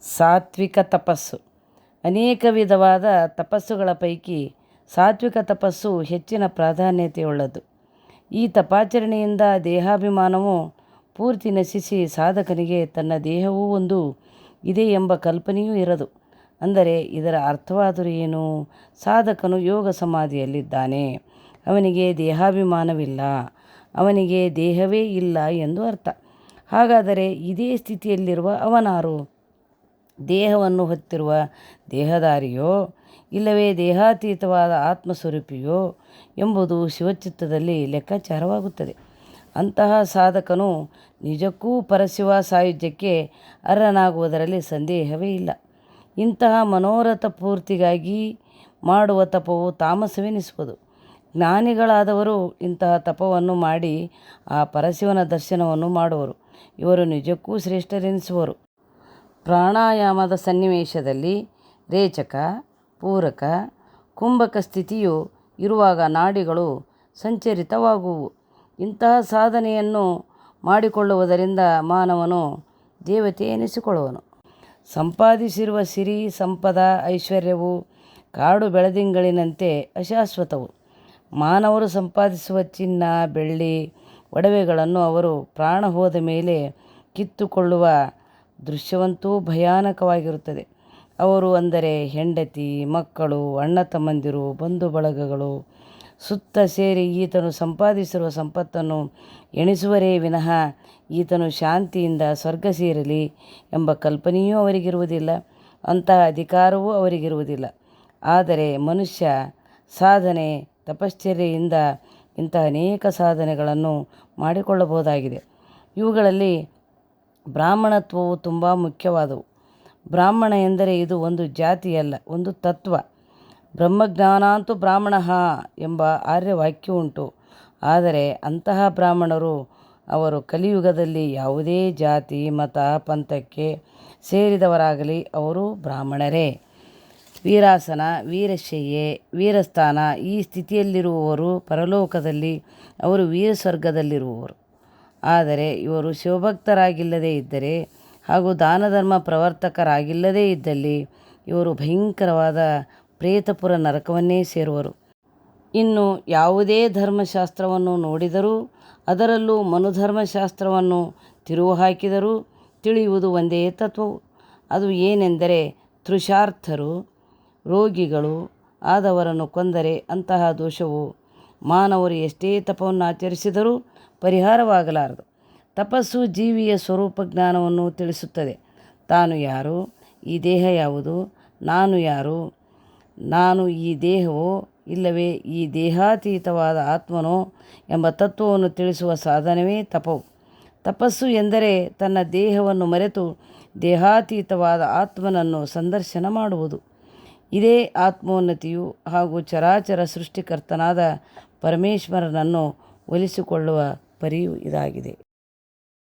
ಸಾತ್ವಿಕ ತಪಸ್ಸು. ಅನೇಕ ವಿಧವಾದ ತಪಸ್ಸುಗಳ ಪೈಕಿ ಸಾತ್ವಿಕ ತಪಸ್ಸು ಹೆಚ್ಚಿನ ಪ್ರಾಧಾನ್ಯತೆಯುಳ್ಳದ್ದು. ಈ ತಪಾಚರಣೆಯಿಂದ ದೇಹಾಭಿಮಾನವು ಪೂರ್ತಿ ನಶಿಸಿ ಸಾಧಕನಿಗೆ ತನ್ನ ದೇಹವೂ ಒಂದು ಇದೆ ಎಂಬ ಕಲ್ಪನೆಯೂ ಇರದು. ಅಂದರೆ ಇದರ ಅರ್ಥವಾದರೂ ಏನು? ಸಾಧಕನು ಯೋಗ ಸಮಾಧಿಯಲ್ಲಿದ್ದಾನೆ, ಅವನಿಗೆ ದೇಹಾಭಿಮಾನವಿಲ್ಲ, ಅವನಿಗೆ ದೇಹವೇ ಇಲ್ಲ ಎಂದು ಅರ್ಥ. ಹಾಗಾದರೆ ಇದೇ ಸ್ಥಿತಿಯಲ್ಲಿರುವ ಅವನಾರು? ದೇಹವನ್ನು ಹೊತ್ತಿರುವ ದೇಹಧಾರಿಯೋ ಇಲ್ಲವೇ ದೇಹಾತೀತವಾದ ಆತ್ಮಸ್ವರೂಪಿಯೋ ಎಂಬುದು ಶಿವಚಿತ್ತದಲ್ಲಿ ಲೆಕ್ಕಾಚಾರವಾಗುತ್ತದೆ. ಅಂತಹ ಸಾಧಕನು ನಿಜಕ್ಕೂ ಪರಶಿವ ಸಾಯುಜ್ಯಕ್ಕೆ ಅರ್ಹನಾಗುವುದರಲ್ಲಿ ಸಂದೇಹವೇ ಇಲ್ಲ. ಇಂತಹ ಮನೋರಥ ಪೂರ್ತಿಗಾಗಿ ಮಾಡುವ ತಪವು ತಾಮಸವೆನಿಸುವುದು. ಜ್ಞಾನಿಗಳಾದವರು ಇಂತಹ ತಪವನ್ನು ಮಾಡಿ ಆ ಪರಶಿವನ ದರ್ಶನವನ್ನು ಮಾಡುವರು. ಇವರು ನಿಜಕ್ಕೂ ಶ್ರೇಷ್ಠರೆನಿಸುವರು. ಪ್ರಾಣಾಯಾಮದ ಸನ್ನಿವೇಶದಲ್ಲಿ ರೇಚಕ, ಪೂರಕ, ಕುಂಭಕ ಸ್ಥಿತಿಯು ಇರುವಾಗ ನಾಡಿಗಳು ಸಂಚರಿತವಾಗುವು. ಇಂತಹ ಸಾಧನೆಯನ್ನು ಮಾಡಿಕೊಳ್ಳುವುದರಿಂದ ಮಾನವನು ದೇವತೆ ಎನಿಸಿಕೊಳ್ಳುವನು. ಸಂಪಾದಿಸಿರುವ ಸಿರಿ ಸಂಪದ ಐಶ್ವರ್ಯವು ಕಾಡು ಬೆಳದಿಂಗಳಿನಂತೆ ಅಶಾಶ್ವತವು. ಮಾನವರು ಸಂಪಾದಿಸುವ ಚಿನ್ನ, ಬೆಳ್ಳಿ, ಒಡವೆಗಳನ್ನು ಅವರು ಪ್ರಾಣ ಹೋದ ಮೇಲೆ ಕಿತ್ತುಕೊಳ್ಳುವ ದೃಶ್ಯವಂತೂ ಭಯಾನಕವಾಗಿರುತ್ತದೆ. ಅವರು ಅಂದರೆ ಹೆಂಡತಿ, ಮಕ್ಕಳು, ಅಣ್ಣ ತಮ್ಮಂದಿರು, ಬಂಧು ಬಳಗಗಳು ಸುತ್ತ ಸೇರಿ ಈತನು ಸಂಪಾದಿಸಿರುವ ಸಂಪತ್ತನ್ನು ಎಣಿಸುವರೇ ವಿನಃ ಈತನು ಶಾಂತಿಯಿಂದ ಸ್ವರ್ಗ ಸೇರಲಿ ಎಂಬ ಕಲ್ಪನೆಯೂ ಅವರಿಗಿರುವುದಿಲ್ಲ, ಅಂತಹ ಅಧಿಕಾರವೂ ಅವರಿಗಿರುವುದಿಲ್ಲ. ಆದರೆ ಮನುಷ್ಯ ಸಾಧನೆ, ತಪಶ್ಚರ್ಯೆಯಿಂದ ಇಂತಹ ಅನೇಕ ಸಾಧನೆಗಳನ್ನು ಮಾಡಿಕೊಳ್ಳಬಹುದಾಗಿದೆ. ಇವುಗಳಲ್ಲಿ ಬ್ರಾಹ್ಮಣತ್ವವು ತುಂಬ ಮುಖ್ಯವಾದವು. ಬ್ರಾಹ್ಮಣ ಎಂದರೆ ಇದು ಒಂದು ಜಾತಿಯಲ್ಲ, ಒಂದು ತತ್ವ. ಬ್ರಹ್ಮಜ್ಞಾನಾಂತು ಬ್ರಾಹ್ಮಣ ಎಂಬ ಆರ್ಯವಾಕ್ಯ ಉಂಟು. ಆದರೆ ಅಂತಹ ಬ್ರಾಹ್ಮಣರು ಅವರು ಕಲಿಯುಗದಲ್ಲಿ ಯಾವುದೇ ಜಾತಿ, ಮತ, ಪಂಥಕ್ಕೆ ಸೇರಿದವರಾಗಲಿ ಅವರು ಬ್ರಾಹ್ಮಣರೇ. ವೀರಾಸನ, ವೀರಶಯ್ಯೆ, ವೀರಸ್ಥಾನ ಈ ಸ್ಥಿತಿಯಲ್ಲಿರುವವರು ಪರಲೋಕದಲ್ಲಿ ಅವರು ವೀರಸ್ವರ್ಗದಲ್ಲಿರುವವರು. ಆದರೆ ಇವರು ಶಿವಭಕ್ತರಾಗಿಲ್ಲದೇ ಇದ್ದರೆ ಹಾಗೂ ದಾನಧರ್ಮ ಪ್ರವರ್ತಕರಾಗಿಲ್ಲದೇ ಇದ್ದಲ್ಲಿ ಇವರು ಭಯಂಕರವಾದ ಪ್ರೇತಪುರ ನರಕವನ್ನೇ ಸೇರುವರು. ಇನ್ನು ಯಾವುದೇ ಧರ್ಮಶಾಸ್ತ್ರವನ್ನು ನೋಡಿದರೂ ಅದರಲ್ಲೂ ಮನುಧರ್ಮಶಾಸ್ತ್ರವನ್ನು ತಿರುವು ಹಾಕಿದರೂ ತಿಳಿಯುವುದು ಒಂದೇ ತತ್ವವು. ಅದು ಏನೆಂದರೆ ತೃಷಾರ್ಥರು, ರೋಗಿಗಳು ಆದವರನ್ನು ಕೊಂದರೆ ಅಂತಹ ದೋಷವು ಮಾನವರು ಎಷ್ಟೇ ತಪವನ್ನು ಆಚರಿಸಿದರೂ ಪರಿಹಾರವಾಗಲಾರದು. ತಪಸ್ಸು ಜೀವಿಯ ಸ್ವರೂಪ ಜ್ಞಾನವನ್ನು ತಿಳಿಸುತ್ತದೆ. ತಾನು ಯಾರು, ಈ ದೇಹ ಯಾವುದು, ನಾನು ಯಾರು, ನಾನು ಈ ದೇಹವೋ ಇಲ್ಲವೇ ಈ ದೇಹಾತೀತವಾದ ಆತ್ಮನೋ ಎಂಬ ತತ್ವವನ್ನು ತಿಳಿಸುವ ಸಾಧನವೇ ತಪವು. ತಪಸ್ಸು ಎಂದರೆ ತನ್ನ ದೇಹವನ್ನು ಮರೆತು ದೇಹಾತೀತವಾದ ಆತ್ಮನನ್ನು ಸಂದರ್ಶನ ಮಾಡುವುದು. ಇದೇ ಆತ್ಮೋನ್ನತಿಯು ಹಾಗೂ ಚರಾಚರ ಸೃಷ್ಟಿಕರ್ತನಾದ ಪರಮೇಶ್ವರನನ್ನು ಒಲಿಸಿಕೊಳ್ಳುವ ಪರಿಯೂ ಇದಾಗಿದೆ.